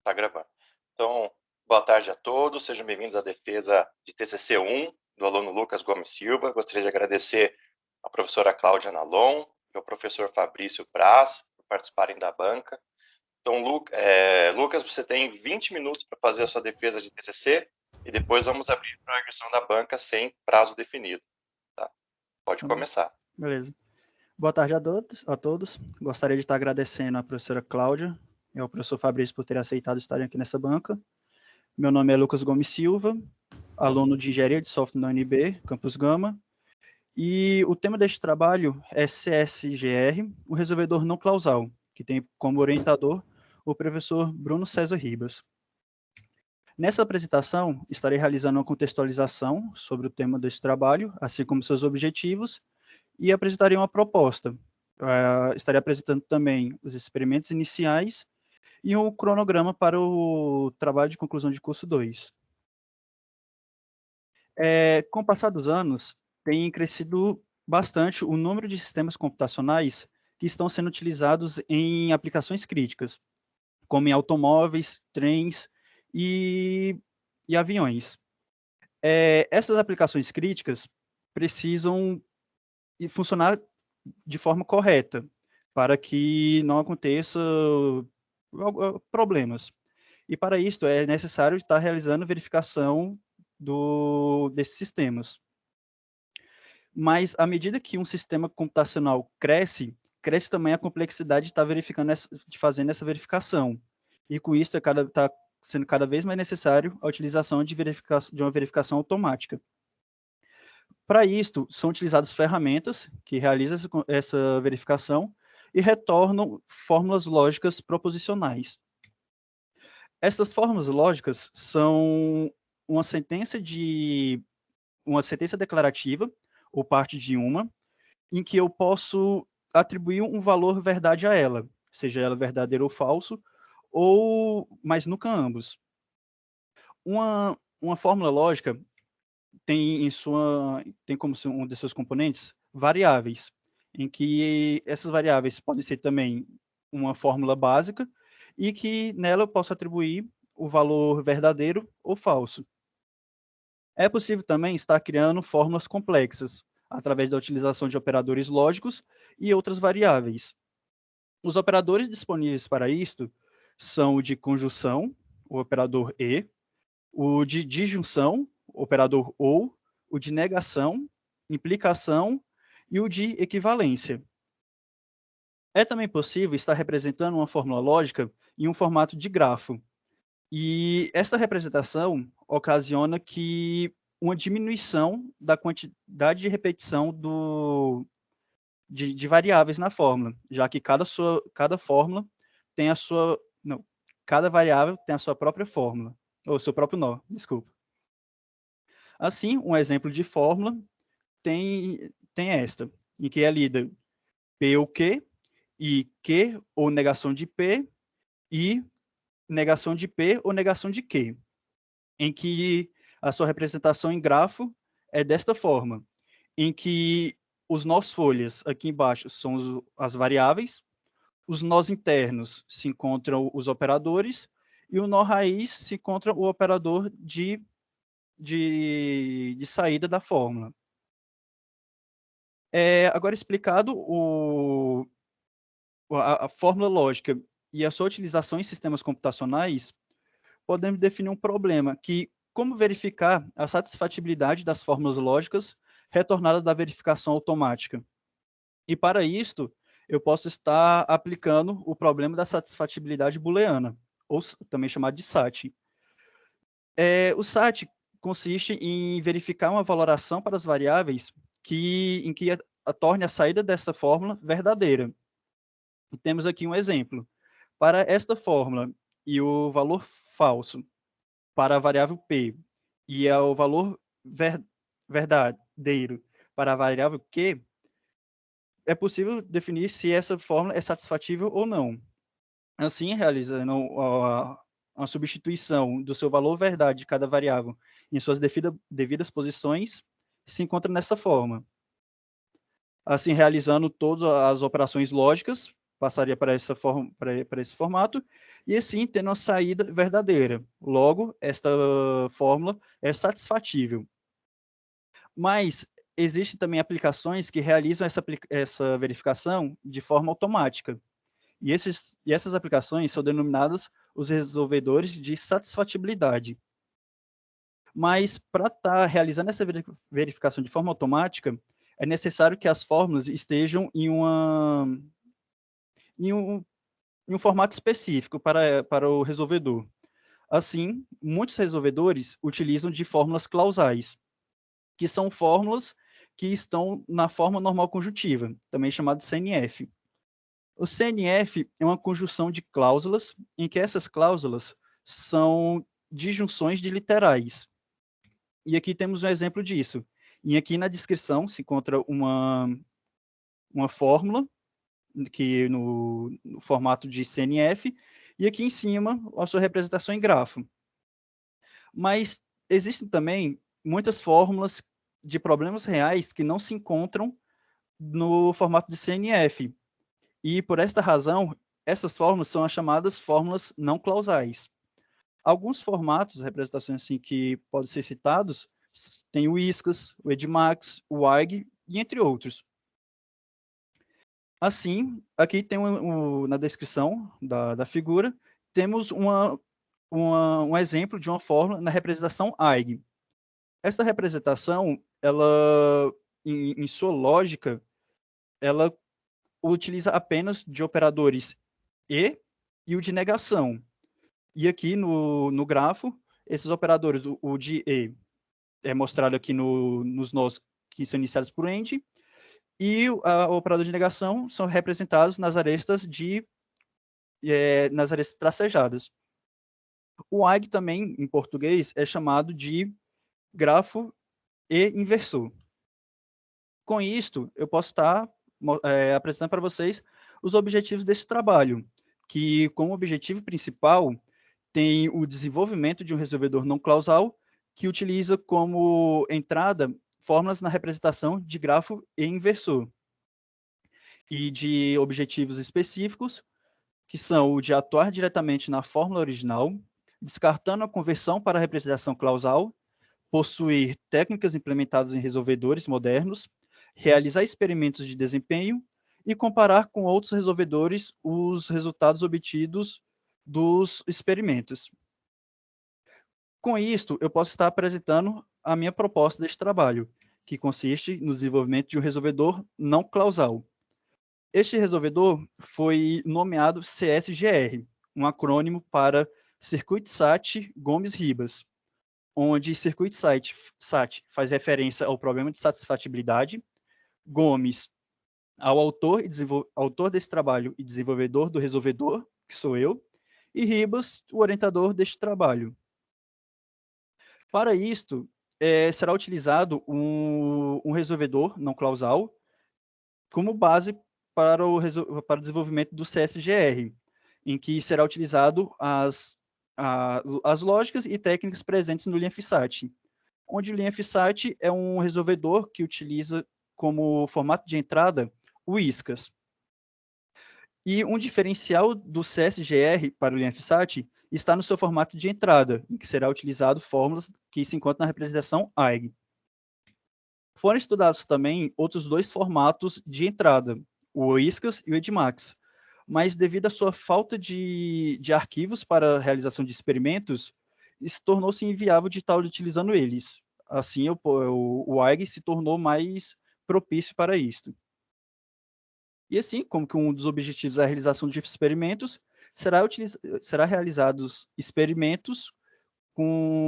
Tá gravando. Então, boa tarde a todos, sejam bem-vindos à defesa de TCC 1 do aluno Lucas Gomes Silva. Gostaria de agradecer à professora Cláudia Nalon e ao professor Fabrício Braz por participarem da banca. Então, Lucas, você tem 20 minutos para fazer a sua defesa de TCC e depois vamos abrir para a agressão da banca sem prazo definido. Tá? Pode começar. Beleza. Boa tarde a todos. Gostaria de estar agradecendo à professora Cláudia e ao professor Fabrício por terem aceitado estarem aqui nessa banca. Meu nome é Lucas Gomes Silva, aluno de Engenharia de Software na UNB, Campus Gama, e o tema deste trabalho é CSGR, o resolvedor não clausal, que tem como orientador o professor Bruno César Ribas. Nessa apresentação, estarei realizando uma contextualização sobre o tema deste trabalho, assim como seus objetivos, e apresentarei uma proposta. Estarei apresentando também os experimentos iniciais e um cronograma para o trabalho de conclusão de curso 2. Com o passar dos anos, tem crescido bastante o número de sistemas computacionais que estão sendo utilizados em aplicações críticas, como em automóveis, trens e aviões. Essas aplicações críticas precisam funcionar de forma correta, para que não aconteça problemas. E para isso é necessário estar realizando verificação desses sistemas. Mas à medida que um sistema computacional cresce também a complexidade de estar verificando de fazendo essa verificação. E com isso está sendo cada vez mais necessário a utilização de uma verificação automática. Para isto, são utilizadas ferramentas que realizam essa verificação e retornam fórmulas lógicas proposicionais. Essas fórmulas lógicas são uma sentença declarativa, ou parte de uma, em que eu posso atribuir um valor verdade a ela, seja ela verdadeiro ou falso, mas nunca ambos. Uma fórmula lógica tem como um de seus componentes variáveis, em que essas variáveis podem ser também uma fórmula básica e que nela eu posso atribuir o valor verdadeiro ou falso. É possível também estar criando fórmulas complexas através da utilização de operadores lógicos e outras variáveis. Os operadores disponíveis para isto são o de conjunção, o operador e, o de disjunção, operador ou, o de negação, implicação e o de equivalência. É também possível estar representando uma fórmula lógica em um formato de grafo. E essa representação ocasiona que uma diminuição da quantidade de repetição de variáveis na fórmula, já que cada fórmula tem a sua... Não, cada variável tem a sua própria fórmula, ou seu próprio nó, desculpa. Assim, um exemplo de fórmula tem esta, em que é lida P ou Q, e Q ou negação de P, e negação de P ou negação de Q, em que a sua representação em grafo é desta forma, em que os nós folhas aqui embaixo são as variáveis, os nós internos se encontram os operadores, e o nó raiz se encontra o operador de saída da fórmula. Agora explicado a fórmula lógica e a sua utilização em sistemas computacionais, podemos definir um problema que, como verificar a satisfatibilidade das fórmulas lógicas retornada da verificação automática. E para isto, eu posso estar aplicando o problema da satisfatibilidade booleana, ou também chamado de SAT. O SAT consiste em verificar uma valoração para as variáveis em que torne a saída dessa fórmula verdadeira. E temos aqui um exemplo. Para esta fórmula e o valor falso para a variável P e o valor verdadeiro para a variável Q, é possível definir se essa fórmula é satisfatível ou não. Assim, realizando a substituição do seu valor verdade de cada variável em suas devidas posições, se encontra nessa forma. Assim, realizando todas as operações lógicas, passaria para esse formato, e assim tendo uma saída verdadeira. Logo, esta fórmula é satisfatível. Mas existem também aplicações que realizam essa verificação de forma automática. E essas aplicações são denominadas os resolvedores de satisfatibilidade. Mas para estar realizando essa verificação de forma automática, é necessário que as fórmulas estejam em um formato específico para o resolvedor. Assim, muitos resolvedores utilizam de fórmulas clausais, que são fórmulas que estão na forma normal conjuntiva, também chamada CNF. O CNF é uma conjunção de cláusulas, em que essas cláusulas são disjunções de literais. E aqui temos um exemplo disso. E aqui na descrição se encontra uma fórmula, que no formato de CNF, e aqui em cima a sua representação em grafo. Mas existem também muitas fórmulas de problemas reais que não se encontram no formato de CNF. E por esta razão, essas fórmulas são as chamadas fórmulas não clausais. Alguns formatos, representações assim que podem ser citados, tem o Whiskas, o Edmax, o WARG e entre outros. Assim, aqui tem na descrição da figura, temos um exemplo de uma fórmula na representação AIG. Essa representação, ela, em sua lógica, ela utiliza apenas de operadores e o de negação. E aqui no grafo, esses operadores, o de e é mostrado aqui nos nós que são iniciados por end, e o operador de negação são representados nas arestas nas arestas tracejadas. O AIG também, em português, é chamado de grafo e inversor. Com isto, eu posso estar apresentando para vocês os objetivos desse trabalho, que como objetivo principal tem o desenvolvimento de um resolvedor não clausal que utiliza como entrada fórmulas na representação de grafo e inversor. E de objetivos específicos, que são o de atuar diretamente na fórmula original, descartando a conversão para a representação clausal, possuir técnicas implementadas em resolvedores modernos, realizar experimentos de desempenho e comparar com outros resolvedores os resultados obtidos dos experimentos. Com isto, eu posso estar apresentando a minha proposta deste trabalho, que consiste no desenvolvimento de um resolvedor não clausal. Este resolvedor foi nomeado CSGR, um acrônimo para Circuit Sat Gomes Ribas, onde Circuit Sat faz referência ao problema de satisfatibilidade, Gomes ao autor desse trabalho e desenvolvedor do resolvedor, que sou eu, e Ribas, o orientador deste trabalho. Para isto, será utilizado um resolvedor não clausal como base para o desenvolvimento do CSGR, em que será utilizado as lógicas e técnicas presentes no LinFSAT, onde o LinFSAT é um resolvedor que utiliza como formato de entrada o Whiskas. E um diferencial do CSGR para o LinFSAT está no seu formato de entrada, em que será utilizado fórmulas que se encontram na representação AIG. Foram estudados também outros dois formatos de entrada, o Whiskas e o Edmax, mas devido à sua falta de arquivos para a realização de experimentos, isso tornou-se inviável de estar utilizando eles. Assim, o AIG se tornou mais propício para isto. E assim, como que um dos objetivos da realização de experimentos, será realizados experimentos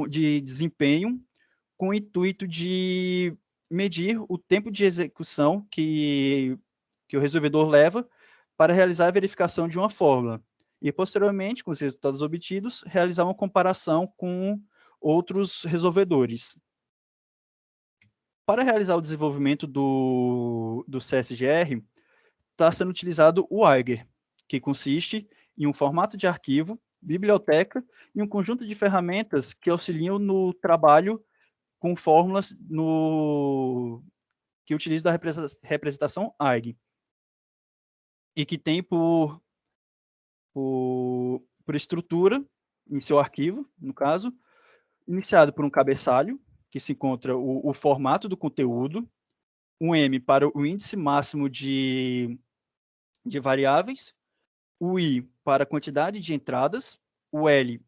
de desempenho com o intuito de medir o tempo de execução que o resolvedor leva para realizar a verificação de uma fórmula. E, posteriormente, com os resultados obtidos, realizar uma comparação com outros resolvedores. Para realizar o desenvolvimento do CSGR, está sendo utilizado o Eiger, que consiste em um formato de arquivo, biblioteca e um conjunto de ferramentas que auxiliam no trabalho com fórmulas que utilizam da representação Eiger. e que tem por estrutura, em seu arquivo, no caso, iniciado por um cabeçalho, que se encontra o formato do conteúdo, um M para o índice máximo de variáveis, o I para a quantidade de entradas, o L,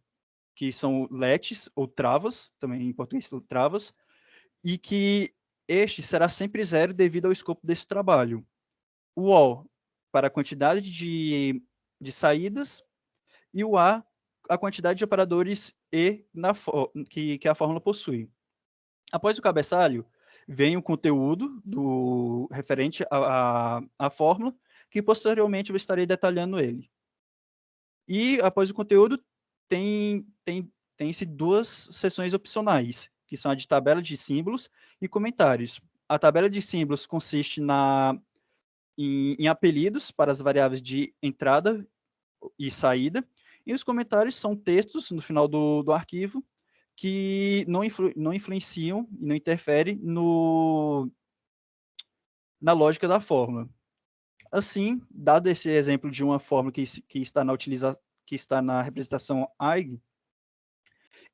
que são lets ou travas, também em português travas, e que este será sempre zero devido ao escopo desse trabalho. O O para a quantidade de saídas e o a quantidade de operadores E que a fórmula possui. Após o cabeçalho, vem o conteúdo referente à fórmula, que posteriormente eu estarei detalhando ele. E após o conteúdo, tem-se duas seções opcionais, que são a de tabela de símbolos e comentários. A tabela de símbolos consiste em apelidos para as variáveis de entrada e saída, e os comentários são textos no final do arquivo que não influenciam e não interferem na lógica da fórmula. Assim, dado esse exemplo de uma fórmula que está na representação EIG,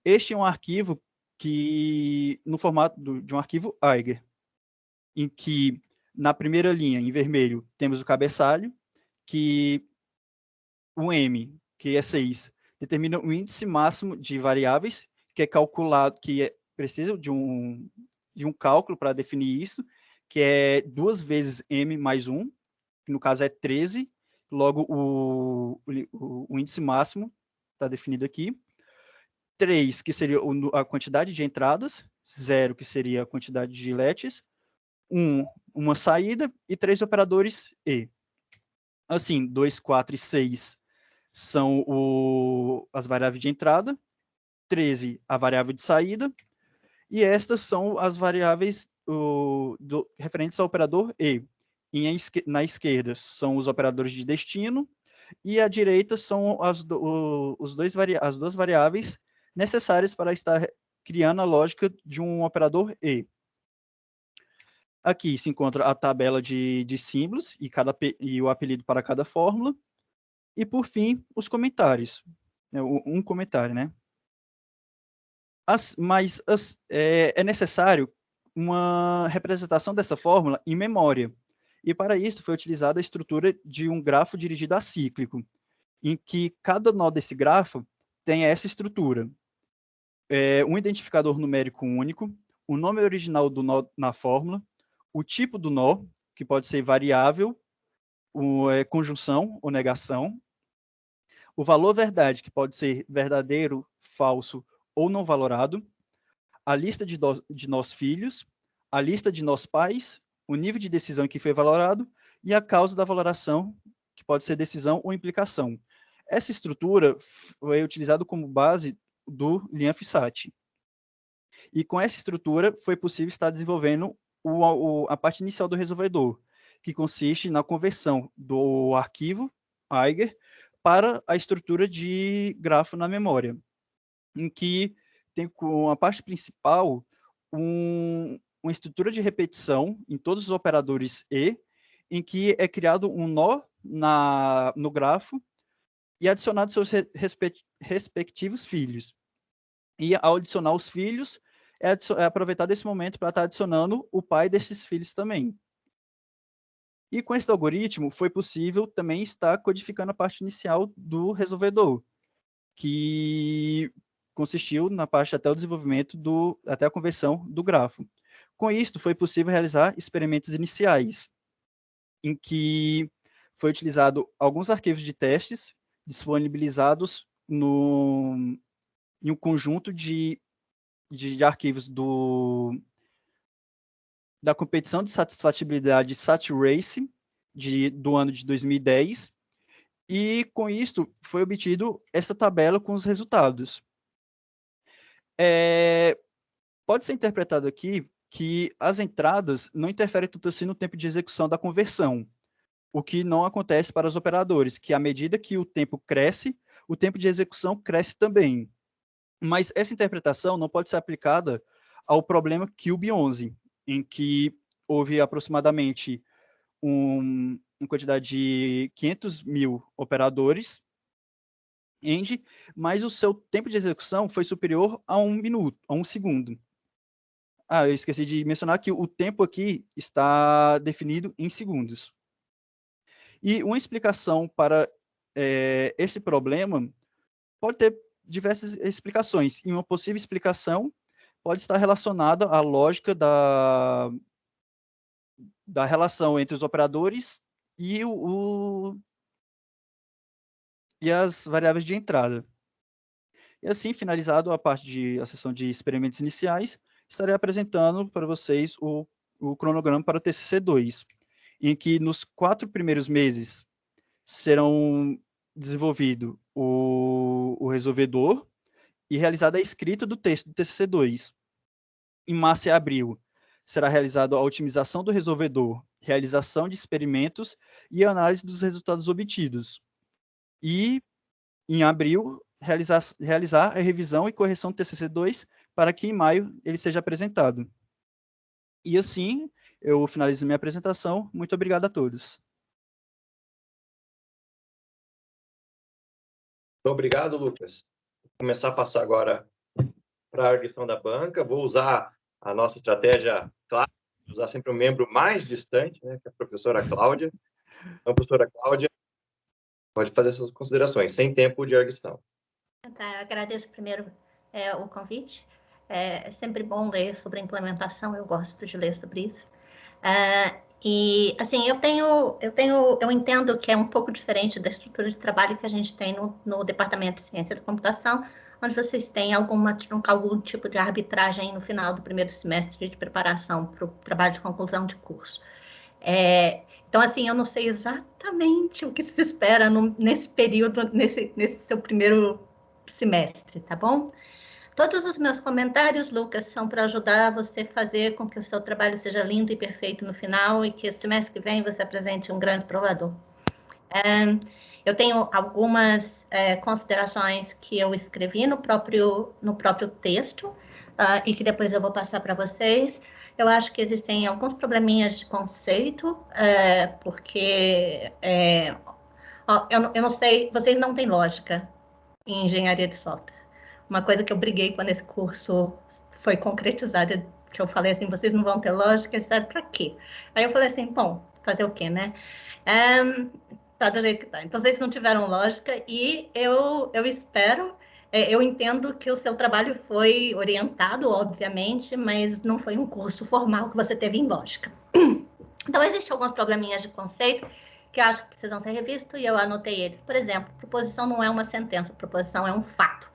este é um arquivo no formato de um arquivo Eiger, em que na primeira linha, em vermelho, temos o cabeçalho, que o M, que é 6, determina o índice máximo de variáveis, que é calculado, precisa de um cálculo para definir isso, que é 2 vezes M mais 1, que no caso é 13, logo o índice máximo está definido aqui. 3, que seria a quantidade de entradas, 0, que seria a quantidade de lets, 1, uma saída, e 3 operadores E. Assim, 2, 4 e 6 são as variáveis de entrada, 13 a variável de saída, e estas são as variáveis referentes ao operador E. Na esquerda são os operadores de destino, e à direita são as duas variáveis necessárias para estar criando a lógica de um operador E. Aqui se encontra a tabela de símbolos e o apelido para cada fórmula. E, por fim, os comentários. Um comentário, né? É necessário uma representação dessa fórmula em memória. E, para isso, foi utilizada a estrutura de um grafo dirigido acíclico, em que cada nó desse grafo tem essa estrutura. Um identificador numérico único, o nome original do nó na fórmula, o tipo do nó, que pode ser variável, conjunção ou negação, o valor verdade, que pode ser verdadeiro, falso ou não valorado, a lista de nós filhos, a lista de nós pais, o nível de decisão em que foi valorado e a causa da valoração, que pode ser decisão ou implicação. Essa estrutura foi utilizada como base do Lian-Fissati. E com essa estrutura foi possível estar desenvolvendo a parte inicial do resolvedor, que consiste na conversão do arquivo Eiger para a estrutura de grafo na memória, em que tem com a parte principal uma estrutura de repetição em todos os operadores E, em que é criado um nó no grafo e adicionado seus respectivos filhos. E ao adicionar os filhos, é aproveitado esse momento para estar adicionando o pai desses filhos também. E com esse algoritmo, foi possível também estar codificando a parte inicial do resolvedor, que consistiu na parte até o desenvolvimento até a conversão do grafo. Com isto, foi possível realizar experimentos iniciais, em que foi utilizado alguns arquivos de testes disponibilizados em um conjunto de arquivos da competição de satisfatibilidade SAT-RACE do ano de 2010, e com isso foi obtido essa tabela com os resultados. Pode ser interpretado aqui que as entradas não interferem tanto assim no tempo de execução da conversão, o que não acontece para os operadores, que à medida que o tempo cresce, o tempo de execução cresce também. Mas essa interpretação não pode ser aplicada ao problema Cube 11, em que houve aproximadamente uma quantidade de 500 mil operadores end, mas o seu tempo de execução foi superior a 1 minuto, a 1 segundo. Eu esqueci de mencionar que o tempo aqui está definido em segundos. E uma explicação para esse problema pode ter diversas explicações, e uma possível explicação pode estar relacionada à lógica da relação entre os operadores e, e as variáveis de entrada. E assim, finalizado a parte a sessão de experimentos iniciais, estarei apresentando para vocês o cronograma para o TCC2, em que nos 4 primeiros meses serão desenvolvido o resolvedor e realizada a escrita do texto do TCC2. Em março e abril, será realizada a otimização do resolvedor, realização de experimentos e análise dos resultados obtidos. E, em abril, realizar a revisão e correção do TCC2 para que, em maio, ele seja apresentado. E, assim, eu finalizo minha apresentação. Muito obrigado a todos. Obrigado, Lucas. Vou começar a passar agora para a arguição da banca. Vou usar a nossa estratégia clássica, usar sempre um membro mais distante, né, que é a professora Cláudia. Então, professora Cláudia, pode fazer suas considerações, sem tempo de arguição. Tá, eu agradeço primeiro o convite. É sempre bom ler sobre a implementação, eu gosto de ler sobre isso. E, assim, eu entendo que é um pouco diferente da estrutura de trabalho que a gente tem no Departamento de Ciência da Computação, onde vocês têm algum tipo de arbitragem no final do primeiro semestre de preparação para o trabalho de conclusão de curso. Então, assim, eu não sei exatamente o que se espera nesse período, nesse seu primeiro semestre, tá bom? Todos os meus comentários, Lucas, são para ajudar você a fazer com que o seu trabalho seja lindo e perfeito no final e que esse semestre que vem você apresente um grande provador. Eu tenho algumas considerações que eu escrevi no próprio texto e que depois eu vou passar para vocês. Eu acho que existem alguns probleminhas de conceito, porque eu não sei, vocês não têm lógica em engenharia de software. Uma coisa que eu briguei quando esse curso foi concretizado, que eu falei assim, vocês não vão ter lógica, sabe para quê? Aí eu falei assim, bom, fazer o quê, né? Tá do jeito que tá. Então, vocês não tiveram lógica e eu espero, eu entendo que o seu trabalho foi orientado, obviamente, mas não foi um curso formal que você teve em lógica. Então, existem alguns probleminhas de conceito que eu acho que precisam ser revistos e eu anotei eles. Por exemplo, proposição não é uma sentença, proposição é um fato.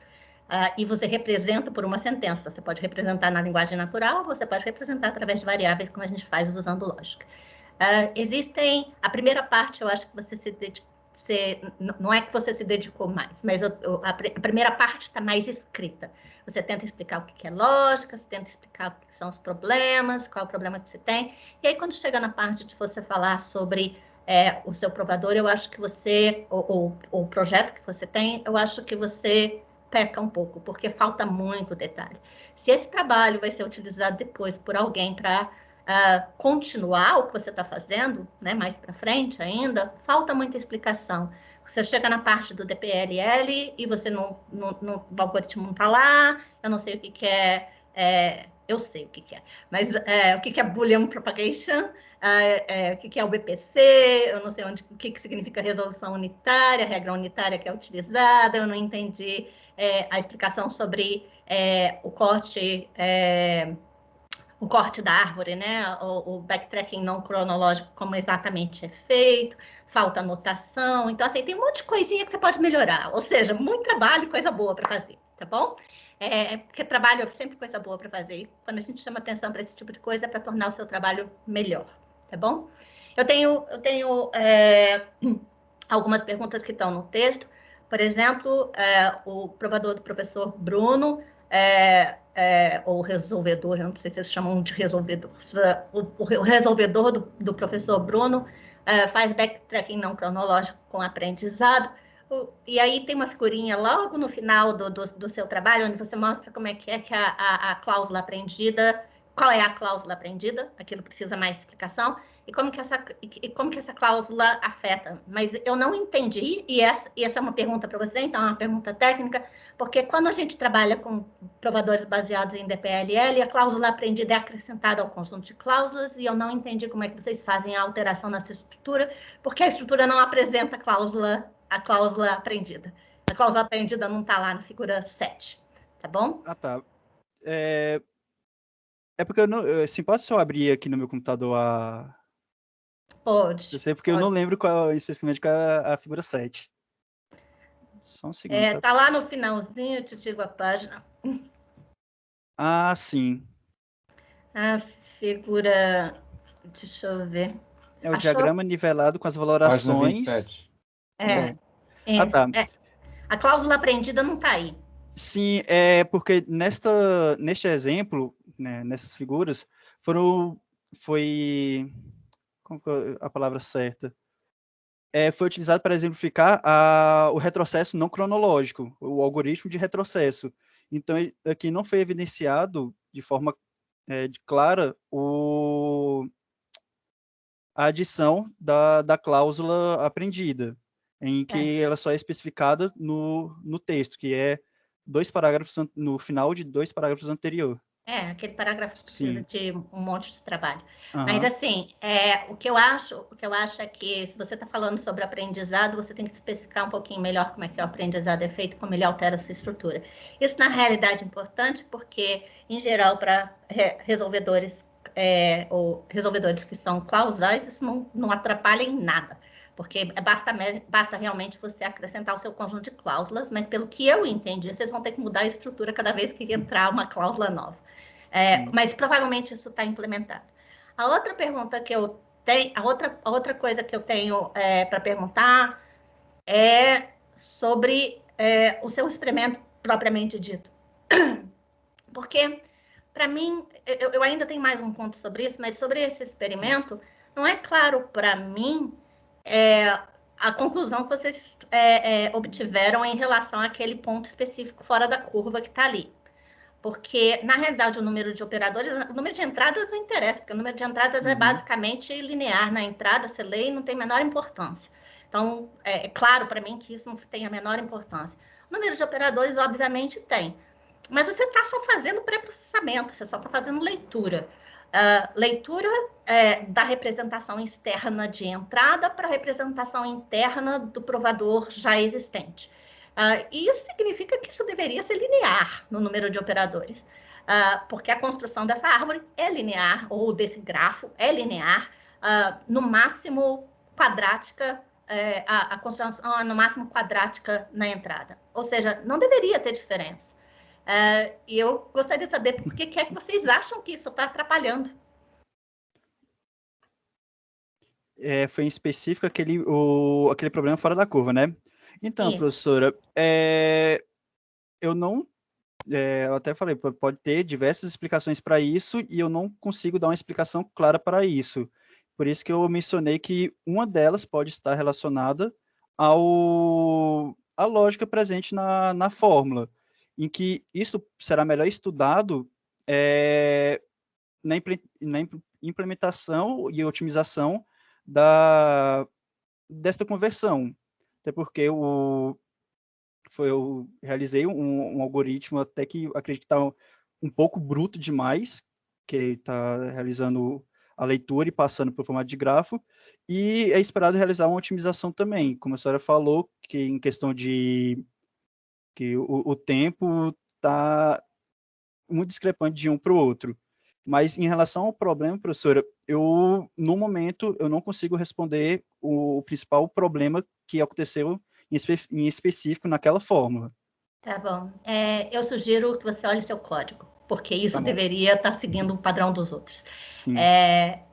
E você representa por uma sentença. Você pode representar na linguagem natural, você pode representar através de variáveis, como a gente faz usando lógica. A primeira parte, eu acho que você não é que você se dedicou mais, mas a primeira parte está mais escrita. Você tenta explicar o que é lógica, você tenta explicar o que são os problemas, qual é o problema que você tem. E aí, quando chega na parte de você falar sobre o seu provador, eu acho que você, o projeto que você tem, eu acho que você peca um pouco, porque falta muito detalhe. Se esse trabalho vai ser utilizado depois por alguém para continuar o que você está fazendo, né, mais para frente ainda, falta muita explicação. Você chega na parte do DPLL e você o algoritmo não está lá, eu não sei o que é, eu sei o que é, mas o que é Boolean Propagation, o que é o BPC, eu não sei o que significa resolução unitária, regra unitária que é utilizada, eu não entendi a explicação sobre o corte da árvore, né? O backtracking não cronológico, como exatamente é feito, falta anotação. Então, assim, tem um monte de coisinha que você pode melhorar. Ou seja, muito trabalho e coisa boa para fazer, tá bom? Porque trabalho é sempre coisa boa para fazer. E quando a gente chama atenção para esse tipo de coisa, é para tornar o seu trabalho melhor, tá bom? Eu tenho algumas perguntas que estão no texto. Por exemplo, o provador do professor Bruno, ou resolvedor, eu não sei se vocês chamam de resolvedor, o resolvedor do professor Bruno faz backtracking não cronológico com aprendizado, e aí tem uma figurinha logo no final do seu trabalho, onde você mostra como é que a cláusula aprendida qual é a cláusula aprendida, aquilo precisa mais explicação, e como que essa cláusula afeta. Mas eu não entendi, e essa é uma pergunta para você, então é uma pergunta técnica, porque quando a gente trabalha com provadores baseados em DPLL, a cláusula aprendida é acrescentada ao conjunto de cláusulas, e eu não entendi como é que vocês fazem a alteração nessa estrutura, porque a estrutura não apresenta a cláusula aprendida. A cláusula aprendida não está lá na figura 7, tá bom? Ah, tá. É porque eu não... Assim, posso só abrir aqui no meu computador a... Pode. Eu sei porque eu não lembro especificamente qual é a figura 7. Só um segundo, tá? Tá lá no finalzinho, eu te digo a página. Ah, sim. A figura... Deixa eu ver. É o Achou? diagrama nivelado com as Página valorações. 27. É. Isso. Tá. A cláusula aprendida não está aí. Sim, é porque neste exemplo, né, nessas figuras, foi... Como que é a palavra certa? Foi utilizado para exemplificar o retrocesso não cronológico, o algoritmo de retrocesso. Então, aqui não foi evidenciado de forma clara a adição da cláusula aprendida, em que ela só é especificada no texto, que é no final de 2 parágrafos anterior. Aquele parágrafo precisa Sim. de um monte de trabalho. Uhum. Mas, assim, o que eu acho é que, se você está falando sobre aprendizado, você tem que especificar um pouquinho melhor como é que o aprendizado é feito, como ele altera a sua estrutura. Isso, na realidade, é importante porque, em geral, para resolvedores ou resolvedores que são clausais, isso não atrapalha em nada. Porque basta realmente você acrescentar o seu conjunto de cláusulas, mas, pelo que eu entendi, vocês vão ter que mudar a estrutura cada vez que entrar uma cláusula nova. Mas provavelmente isso está implementado. A outra pergunta que eu tenho, a outra coisa que eu tenho para perguntar é sobre o seu experimento propriamente dito. Porque, para mim, eu ainda tenho mais um ponto sobre isso, mas sobre esse experimento, não é claro para mim a conclusão que vocês obtiveram em relação àquele ponto específico fora da curva que está ali. Porque, na realidade, o número de operadores, o número de entradas não interessa, porque o número de entradas é basicamente linear. Na entrada, você lê e não tem a menor importância. Então, é claro para mim que isso não tem a menor importância. O número de operadores, obviamente, tem. Mas você está só fazendo pré-processamento, você só está fazendo leitura. Leitura da representação externa de entrada para a representação interna do provador já existente. E isso significa que isso deveria ser linear no número de operadores, porque a construção dessa árvore é linear, ou desse grafo é linear, no máximo quadrática, a construção é no máximo quadrática na entrada. Ou seja, não deveria ter diferença. E eu gostaria de saber por que é que vocês acham que isso está atrapalhando. Foi em específico aquele problema fora da curva, né? Então, Isso. professora, eu não... eu até falei, pode ter diversas explicações para isso, e eu não consigo dar uma explicação clara para isso. Por isso que eu mencionei que uma delas pode estar relacionada à lógica presente na fórmula, em que isso será melhor estudado na implementação e otimização desta conversão. Até porque eu realizei um algoritmo até que acredito que está um pouco bruto demais, que está realizando a leitura e passando para o formato de grafo, e é esperado realizar uma otimização também, como a senhora falou, que em questão de que o tempo está muito discrepante de um para o outro. Mas em relação ao problema, professora, no momento, eu não consigo responder o principal problema que aconteceu em específico naquela fórmula. Tá bom. Eu sugiro que você olhe seu código, porque isso Tá bom. deveria estar seguindo o padrão dos outros. Sim.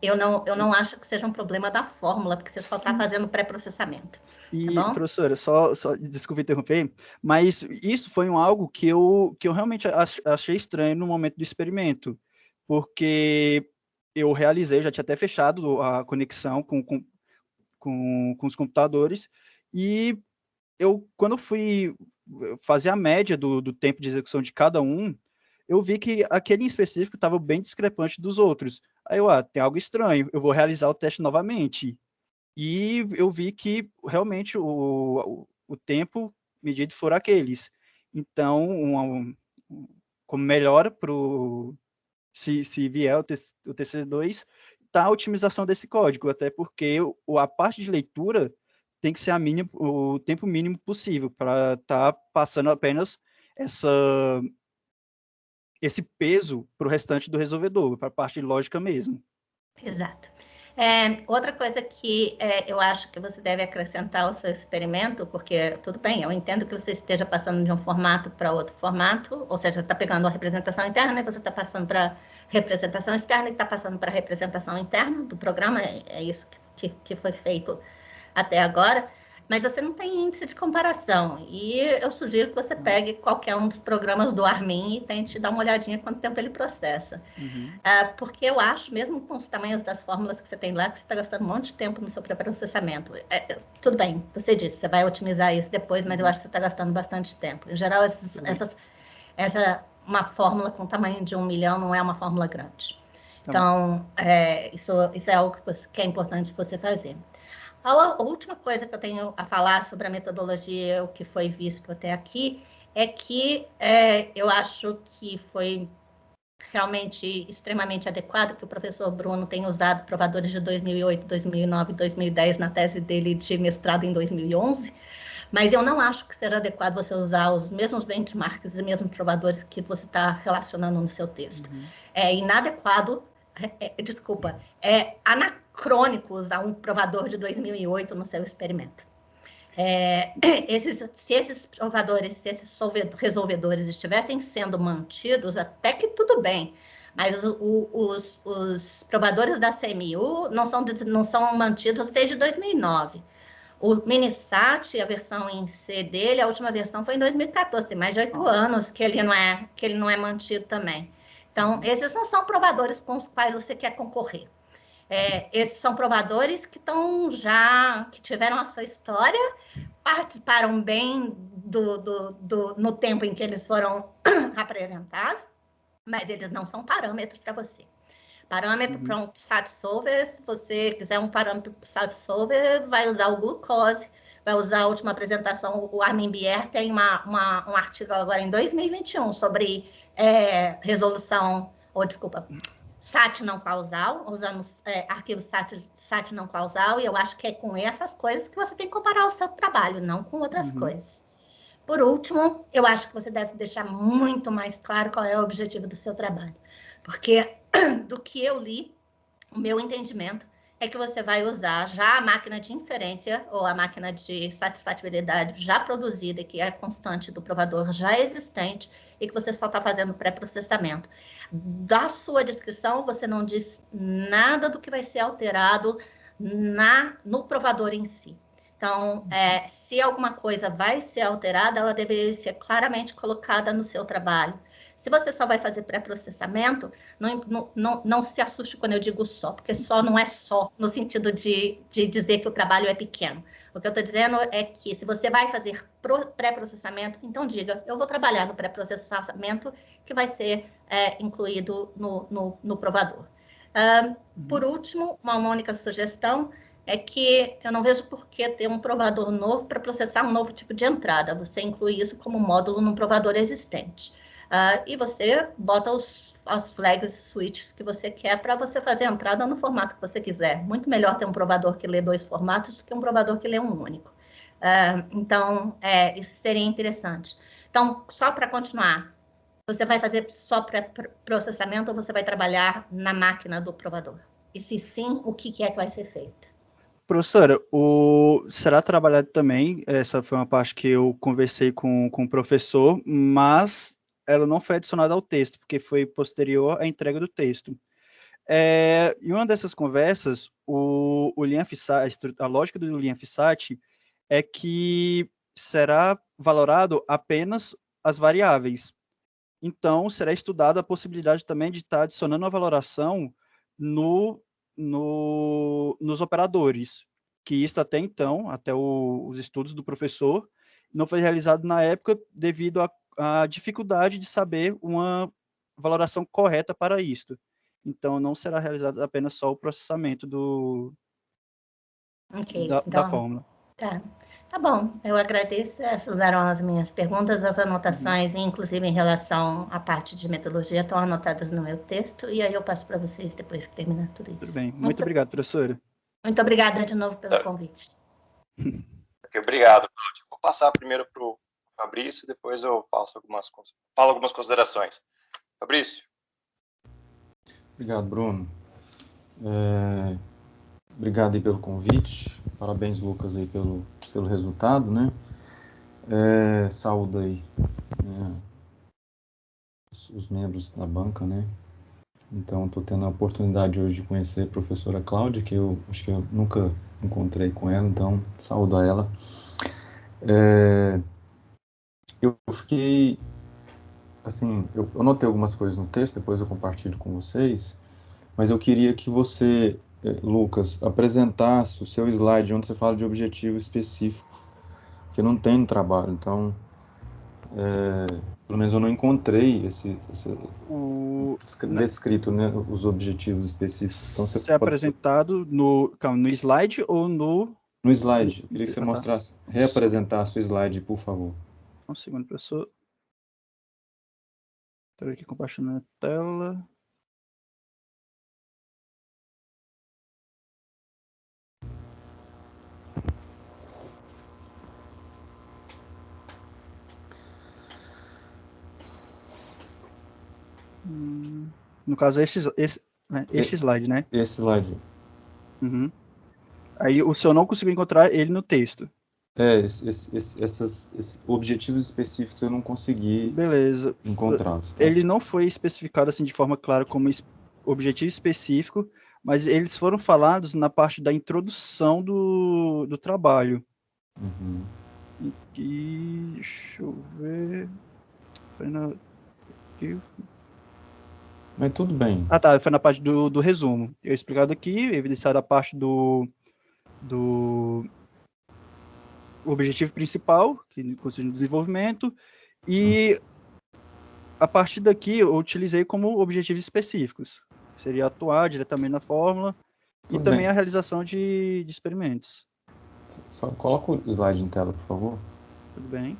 Eu não acho que seja um problema da fórmula, porque você só está fazendo pré-processamento. E, Tá bom? professora, só desculpe interromper, mas isso foi algo que eu realmente achei estranho no momento do experimento, porque eu realizei, já tinha até fechado a conexão com os computadores, e quando fui fazer a média do tempo de execução de cada um, eu vi que aquele em específico estava bem discrepante dos outros. Aí tem algo estranho, eu vou realizar o teste novamente. E eu vi que realmente o tempo medido foram aqueles. Então, como melhora se vier o TC2, tá a otimização desse código, até porque a parte de leitura tem que ser o tempo mínimo possível para estar passando apenas esse peso para o restante do resolvedor, para a parte lógica mesmo. Exato. Outra coisa que eu acho que você deve acrescentar ao seu experimento, porque tudo bem, eu entendo que você esteja passando de um formato para outro formato, ou seja, está pegando a representação interna e você está passando para representação externa e está passando para representação interna do programa, é isso que foi feito até agora, mas você não tem índice de comparação. E eu sugiro que você pegue qualquer um dos programas do Armin e tente dar uma olhadinha quanto tempo ele processa. Porque eu acho, mesmo com os tamanhos das fórmulas que você tem lá, que você está gastando um monte de tempo no seu pré-processamento. Tudo bem, você disse, você vai otimizar isso depois, mas eu acho que você está gastando bastante tempo. Em geral, uma fórmula com tamanho de 1 milhão não é uma fórmula grande. Então, isso é algo que é importante você fazer. A última coisa que eu tenho a falar sobre a metodologia, o que foi visto até aqui, é que eu acho que foi realmente extremamente adequado que o professor Bruno tenha usado provadores de 2008, 2009 e 2010 na tese dele de mestrado em 2011, mas eu não acho que seja adequado você usar os mesmos benchmarks e mesmos provadores que você está relacionando no seu texto. É inadequado, é anacrônico usar um provador de 2008 no seu experimento. Se esses provadores, se esses resolvedores estivessem sendo mantidos, até que tudo bem, mas os provadores da CMU não são mantidos desde 2009. O Minisat, a versão em C dele, a última versão foi em 2014, tem mais de 8 anos que ele não é mantido também. Então, esses não são provadores com os quais você quer concorrer. Esses são provadores que que tiveram a sua história, participaram bem no tempo em que eles foram apresentados, mas eles não são parâmetros para você. Parâmetro para um SAT Solver, se você quiser um parâmetro para o SAT Solver, vai usar o glucose, vai usar a última apresentação, o Armin Bier tem um artigo agora em 2021 sobre SAT não causal, usando arquivo SAT não causal, e eu acho que é com essas coisas que você tem que comparar o seu trabalho, não com outras coisas. Por último, eu acho que você deve deixar muito mais claro qual é o objetivo do seu trabalho, porque do que eu li, o meu entendimento é que você vai usar já a máquina de inferência ou a máquina de satisfatibilidade já produzida, que é constante do provador já existente, e que você só está fazendo pré-processamento. Da sua descrição, você não diz nada do que vai ser alterado no provador em si. Então, se alguma coisa vai ser alterada, ela deveria ser claramente colocada no seu trabalho. Se você só vai fazer pré-processamento, não se assuste quando eu digo só, porque só não é só, no sentido de dizer que o trabalho é pequeno. O que eu estou dizendo é que se você vai fazer pré-processamento, então diga, eu vou trabalhar no pré-processamento que vai ser incluído no provador. Por último, uma única sugestão é que eu não vejo por que ter um provador novo para processar um novo tipo de entrada. Você inclui isso como módulo num provador existente. E você bota as flags, switches que você quer para você fazer a entrada no formato que você quiser. Muito melhor ter um provador que lê 2 formatos do que um provador que lê um único. Então, isso seria interessante. Então, só para continuar, você vai fazer só pré-processamento ou você vai trabalhar na máquina do provador? E se sim, o que é que vai ser feito? Professora, será trabalhado também, essa foi uma parte que eu conversei com o professor, mas ela não foi adicionada ao texto, porque foi posterior à entrega do texto. Em uma dessas conversas, o LeanFSAT, a lógica do LeanFSAT é que será valorado apenas as variáveis. Então, será estudada a possibilidade também de estar adicionando a valoração nos operadores, que isso até então, até os estudos do professor, não foi realizado na época devido à dificuldade de saber uma valoração correta para isto. Então, não será realizado apenas só o processamento Ok, da fórmula. Tá bom, eu agradeço. Essas eram as minhas perguntas, as anotações, inclusive em relação à parte de metodologia, estão anotadas no meu texto, e aí eu passo para vocês depois que terminar tudo isso. Tudo bem, muito obrigado, professora. Muito obrigada de novo pelo convite. Obrigado, Cláudio. Vou passar primeiro para o Fabrício, depois eu falo algumas considerações. Fabrício. Obrigado, Bruno. Obrigado aí pelo convite. Parabéns, Lucas, aí pelo resultado, né? Saúdo aí os membros da banca, né? Então, estou tendo a oportunidade hoje de conhecer a professora Cláudia, que eu acho que eu nunca encontrei com ela, então, saúdo a ela. Eu fiquei, assim, eu anotei algumas coisas no texto, depois eu compartilho com vocês, mas eu queria que você, Lucas, apresentasse o seu slide onde você fala de objetivo específico, que não tem no trabalho, então, pelo menos eu não encontrei descrito, né, os objetivos específicos. Então, você apresentado no slide ou no... No slide. Eu queria que você mostrasse, reapresentasse o slide, por favor. Um segundo, professor. Estou aqui compartilhando a tela. No caso, este slide, né? Esse slide. Uhum. Aí o senhor não conseguiu encontrar ele no texto. Esses objetivos específicos eu não consegui encontrá-los. Tá? Ele não foi especificado assim de forma clara como objetivo específico, mas eles foram falados na parte da introdução do trabalho. Uhum. E deixa eu ver... Foi na... Mas tudo bem. Ah, tá. Foi na parte do resumo. Eu explicado aqui, evidenciado a parte do objetivo principal, que consiste no desenvolvimento, e a partir daqui eu utilizei como objetivos específicos. Seria atuar diretamente na fórmula e também a realização de experimentos. Só coloca o slide em tela, por favor. Tudo bem.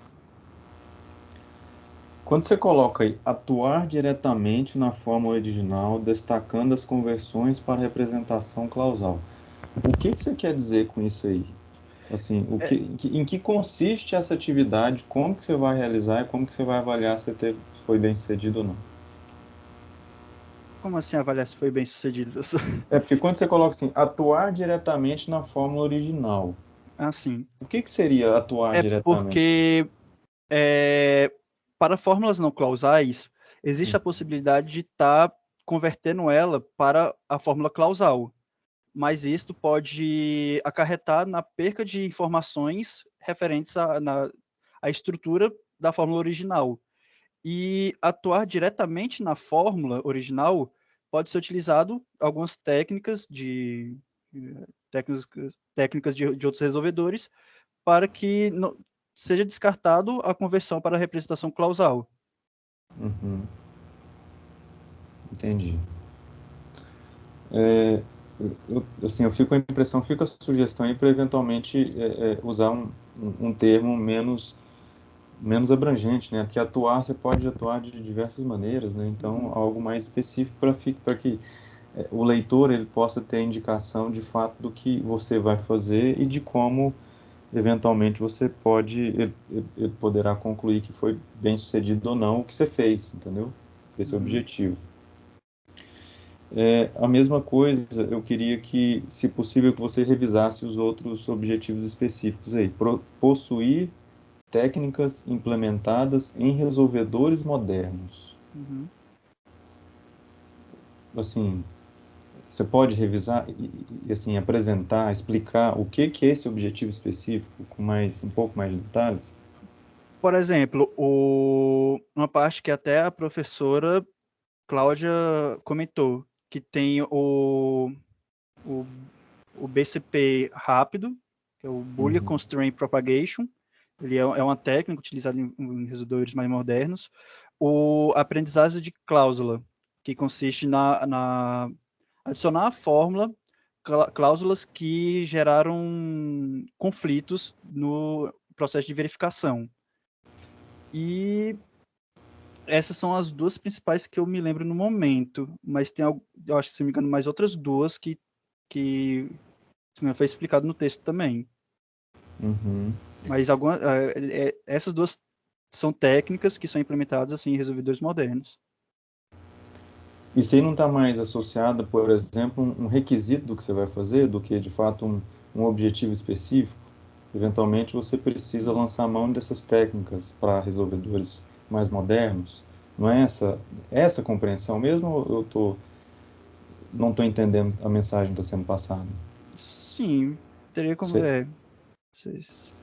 Quando você coloca aí, atuar diretamente na fórmula original, destacando as conversões para representação clausal. O que você quer dizer com isso aí? Assim, em que consiste essa atividade, como que você vai realizar e como que você vai avaliar se foi bem sucedido ou não? Como assim avaliar se foi bem sucedido? Porque quando você coloca assim, atuar diretamente na fórmula original. Ah, sim. O que seria atuar diretamente? Porque para fórmulas não clausais, existe a possibilidade de estar convertendo ela para a fórmula clausal. Mas isto pode acarretar na perca de informações referentes à estrutura da fórmula original. E atuar diretamente na fórmula original pode ser utilizado algumas técnicas de outros resolvedores para que seja descartado a conversão para a representação clausal. Uhum. Entendi. Eu fico com a impressão, fica a sugestão aí para eventualmente usar um termo menos abrangente, né? Porque atuar, você pode atuar de diversas maneiras, né? Então, algo mais específico para que o leitor ele possa ter a indicação de fato do que você vai fazer e de como eventualmente ele poderá concluir que foi bem sucedido ou não o que você fez, entendeu? Esse é o objetivo. A mesma coisa, eu queria que, se possível, que você revisasse os outros objetivos específicos aí. Possuir técnicas implementadas em resolvedores modernos. Uhum. Assim, você pode revisar e assim, apresentar, explicar o que é esse objetivo específico com um pouco mais de detalhes? Por exemplo, uma parte que até a professora Cláudia comentou, que tem o BCP rápido, que é o Boolean Constraint Propagation. Ele é uma técnica utilizada em resolvedores mais modernos. a aprendizagem de cláusula, que consiste na adicionar à fórmula cláusulas que geraram conflitos no processo de verificação. E essas são as duas principais que eu me lembro no momento, mas tem, eu acho que, se não me engano, mais outras duas que foi explicado no texto também. Uhum. Mas essas duas são técnicas que são implementadas assim, em resolvedores modernos. Isso aí não está mais associado, por exemplo, um requisito do que você vai fazer, do que de fato um objetivo específico? Eventualmente você precisa lançar mão dessas técnicas para resolvedores mais modernos. Não é essa compreensão mesmo, ou não estou entendendo a mensagem que está sendo passada? Sim, teria como. Você,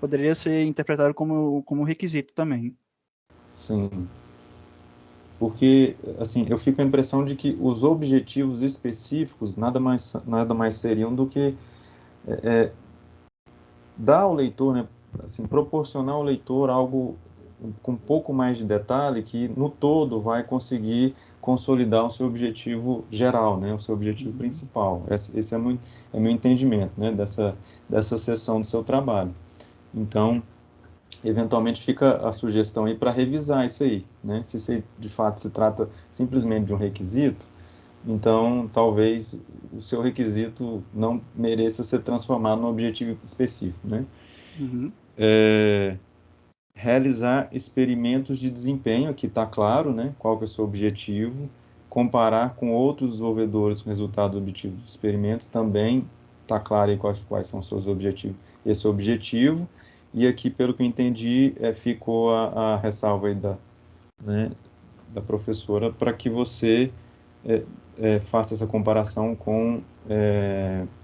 Poderia ser interpretado como requisito também. sim. Porque, assim, eu fico com a impressão de que os objetivos específicos nada mais seriam do que dar ao leitor, né, assim, proporcionar ao leitor algo com um pouco mais de detalhe que, no todo, vai conseguir consolidar o seu objetivo geral, né, o seu objetivo principal. Esse é meu entendimento, né, dessa seção do seu trabalho. Então, eventualmente fica a sugestão aí para revisar isso aí, né? Se de fato se trata simplesmente de um requisito, então talvez o seu requisito não mereça ser transformado num objetivo específico, né? Uhum. Realizar experimentos de desempenho, aqui está claro, né? Qual que é o seu objetivo, comparar com outros desenvolvedores com resultados obtidos dos experimentos, também está claro aí quais são os seus objetivos. Esse é o objetivo, e aqui, pelo que eu entendi, ficou a ressalva aí da professora para que você faça essa comparação com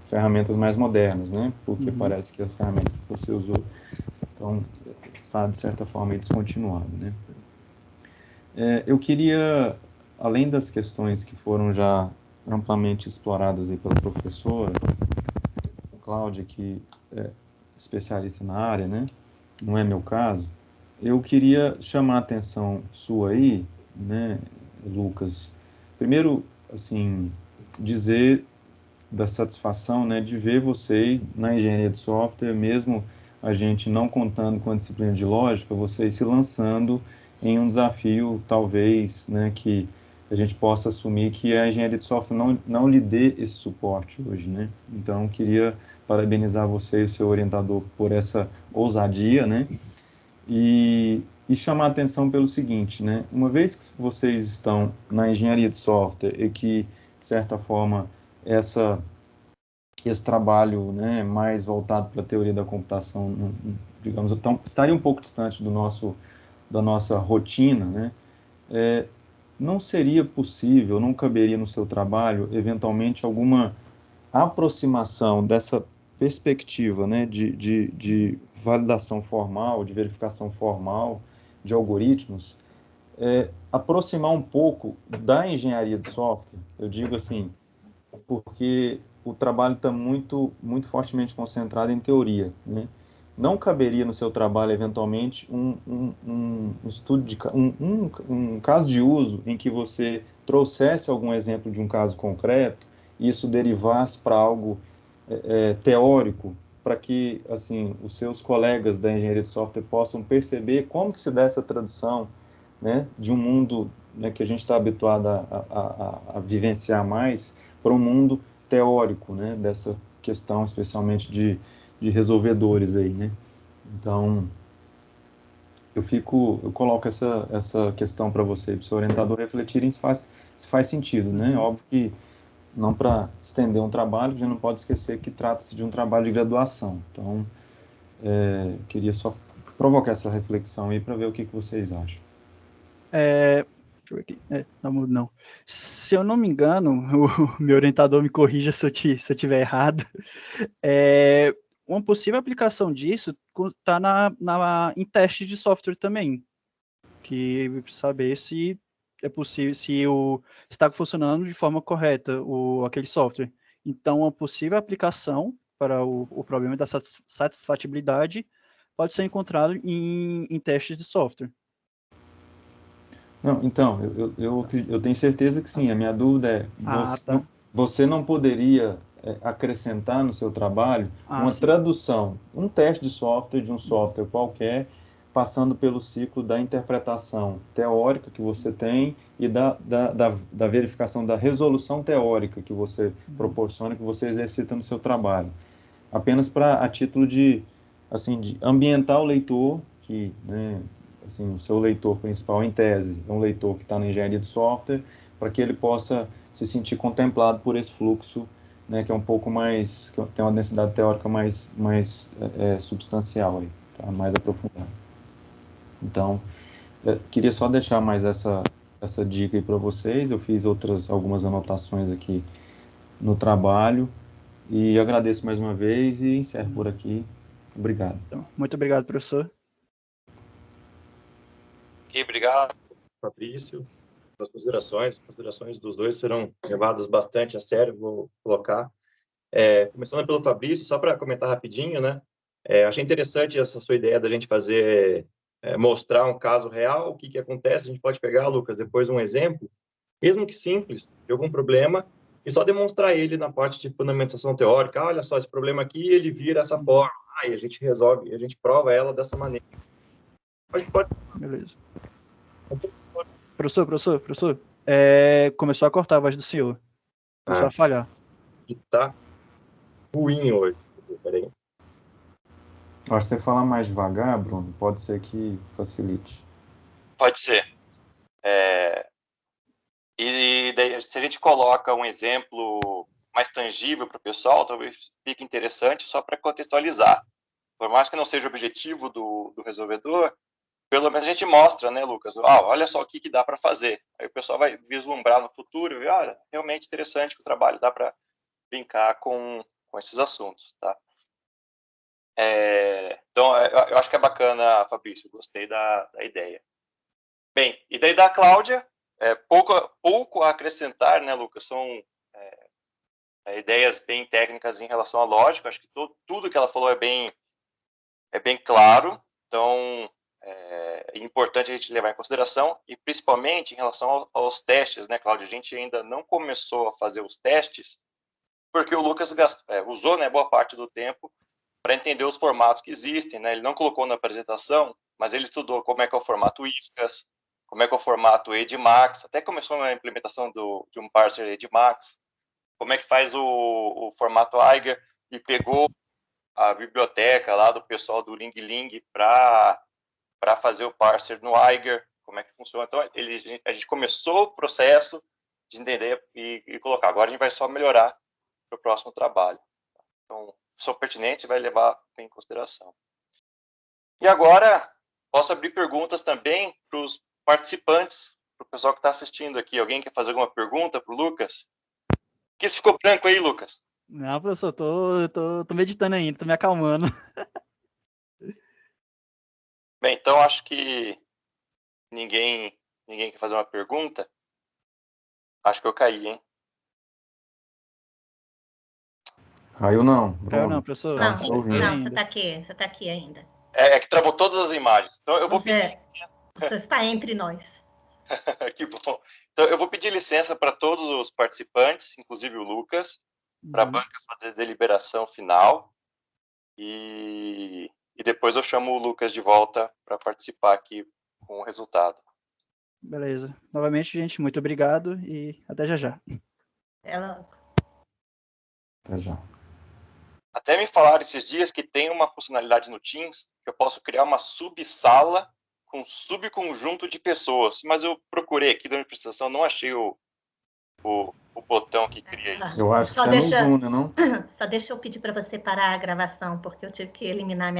ferramentas mais modernas, né? Porque parece que a ferramenta que você usou então, está, de certa forma, descontinuado, né? Eu queria, além das questões que foram já amplamente exploradas aí pela professora Cláudia, que é especialista na área, né? Não é meu caso. Eu queria chamar a atenção sua aí, né, Lucas? Primeiro, assim, dizer da satisfação, né, de ver vocês na engenharia de software, mesmo a gente não contando com a disciplina de lógica, vocês se lançando em um desafio, talvez, né, que a gente possa assumir que a engenharia de software não lhe dê esse suporte hoje, né? Então, queria parabenizar você e o seu orientador por essa ousadia, né? E chamar a atenção pelo seguinte, né? Uma vez que vocês estão na engenharia de software e que, de certa forma, esse trabalho, né, mais voltado para a teoria da computação, digamos, então, estaria um pouco distante da nossa rotina, né? Não seria possível, não caberia no seu trabalho, eventualmente, alguma aproximação dessa perspectiva, né, de validação formal, de verificação formal de algoritmos, aproximar um pouco da engenharia de software, eu digo assim, porque o trabalho está muito fortemente concentrado em teoria, né? Não caberia no seu trabalho, eventualmente, um estudo um caso de uso em que você trouxesse algum exemplo de um caso concreto e isso derivasse para algo teórico, para que assim os seus colegas da engenharia de software possam perceber como que se dá essa tradução, né, de um mundo, né, que a gente está habituado a vivenciar mais para um mundo teórico, né, dessa questão, especialmente de resolvedores aí, né? Então, eu coloco essa questão para você, para o seu orientador refletir se faz sentido, né? Óbvio que não para estender um trabalho, a gente não pode esquecer que trata-se de um trabalho de graduação. Então, queria só provocar essa reflexão aí para ver o que vocês acham. Deixa eu ver aqui. Não. Se eu não me engano, o meu orientador me corrija se eu tiver errado. Uma possível aplicação disso está em testes de software também, que saber se é possível, se está funcionando de forma correta aquele software. Então, uma possível aplicação para o problema da satisfatibilidade pode ser encontrado em testes de software. Não, então, eu tenho certeza que sim. A minha dúvida é, Tá. você não poderia acrescentar no seu trabalho uma Sim. tradução, um teste de software de um software qualquer, passando pelo ciclo da interpretação teórica que você tem e da verificação da resolução teórica que você proporciona, que você exercita no seu trabalho. Apenas a título de, assim, de ambientar o leitor, que, né, assim, o seu leitor principal, em tese, é um leitor que está na engenharia de software, para que ele possa se sentir contemplado por esse fluxo, né, que é um pouco mais, que tem uma densidade teórica mais substancial, aí, tá? Mais aprofundada. Então, queria só deixar mais essa dica aí para vocês. Eu fiz algumas anotações aqui no trabalho e agradeço mais uma vez e encerro por aqui. Obrigado. Então, muito obrigado, professor. Ok, obrigado. Fabrício, as considerações dos dois serão levadas bastante a sério, vou colocar. Começando pelo Fabrício, só para comentar rapidinho, né? Achei interessante essa sua ideia da gente fazer, mostrar um caso real, o que acontece. A gente pode pegar, Lucas, depois um exemplo, mesmo que simples, de algum problema, e só demonstrar ele na parte de fundamentação teórica. Olha só, esse problema aqui, ele vira essa forma. Aí a gente resolve, a gente prova ela dessa maneira. Pode... Beleza. Professor, começou a cortar a voz do senhor. Começou a falhar. Tá ruim hoje. Peraí. Acho que você falar mais devagar, Bruno, pode ser que facilite. Pode ser. E daí, se a gente coloca um exemplo mais tangível para o pessoal, talvez fique interessante só para contextualizar. Por mais que não seja o objetivo do resolvedor, pelo menos a gente mostra, né, Lucas? Olha só o que dá para fazer. Aí o pessoal vai vislumbrar no futuro e ver, olha, realmente interessante que o trabalho dá para brincar com esses assuntos, tá? Então, eu acho que é bacana, Fabrício, gostei da ideia. Bem, e daí da Cláudia, pouco a acrescentar, né, Lucas? São ideias bem técnicas em relação à lógica. Acho que tudo que ela falou é bem claro. Então, é importante a gente levar em consideração, e principalmente em relação aos testes, né, Cláudia? A gente ainda não começou a fazer os testes, porque o Lucas usou, né, boa parte do tempo para entender os formatos que existem, né? Ele não colocou na apresentação, mas ele estudou como é que é o formato ISCAS, como é que é o formato Edmax, até começou na implementação de um parser Edmax, como é que faz o formato Eiger, e pegou a biblioteca lá do pessoal do Ling Ling para fazer o parser no Eiger, como é que funciona. Então, a gente começou o processo de entender e colocar. Agora a gente vai só melhorar para o próximo trabalho. Então, são pertinentes e vai levar em consideração. E agora, posso abrir perguntas também para os participantes, para o pessoal que está assistindo aqui. Alguém quer fazer alguma pergunta para o Lucas? Por que você ficou branco aí, Lucas? Não, professor, tô meditando ainda, tô me acalmando. Bem, então acho que ninguém quer fazer uma pergunta. Acho que eu caí, hein? Caiu não, Bruno. Caiu não, professor. Não, você tá aqui ainda. É que travou todas as imagens. Então eu vou pedir... Você está entre nós. Que bom. Então eu vou pedir licença para todos os participantes, inclusive o Lucas, para a banca fazer a deliberação final. E depois eu chamo o Lucas de volta para participar aqui com o resultado. Beleza. Novamente, gente, muito obrigado e até já já. Até já. Até me falaram esses dias que tem uma funcionalidade no Teams que eu posso criar uma subsala com subconjunto de pessoas. Mas eu procurei aqui da minha apresentação, não achei o botão que cria isso. Eu acho que você é no Zoom, né, não? Só deixa eu pedir para você parar a gravação, porque eu tive que eliminar minha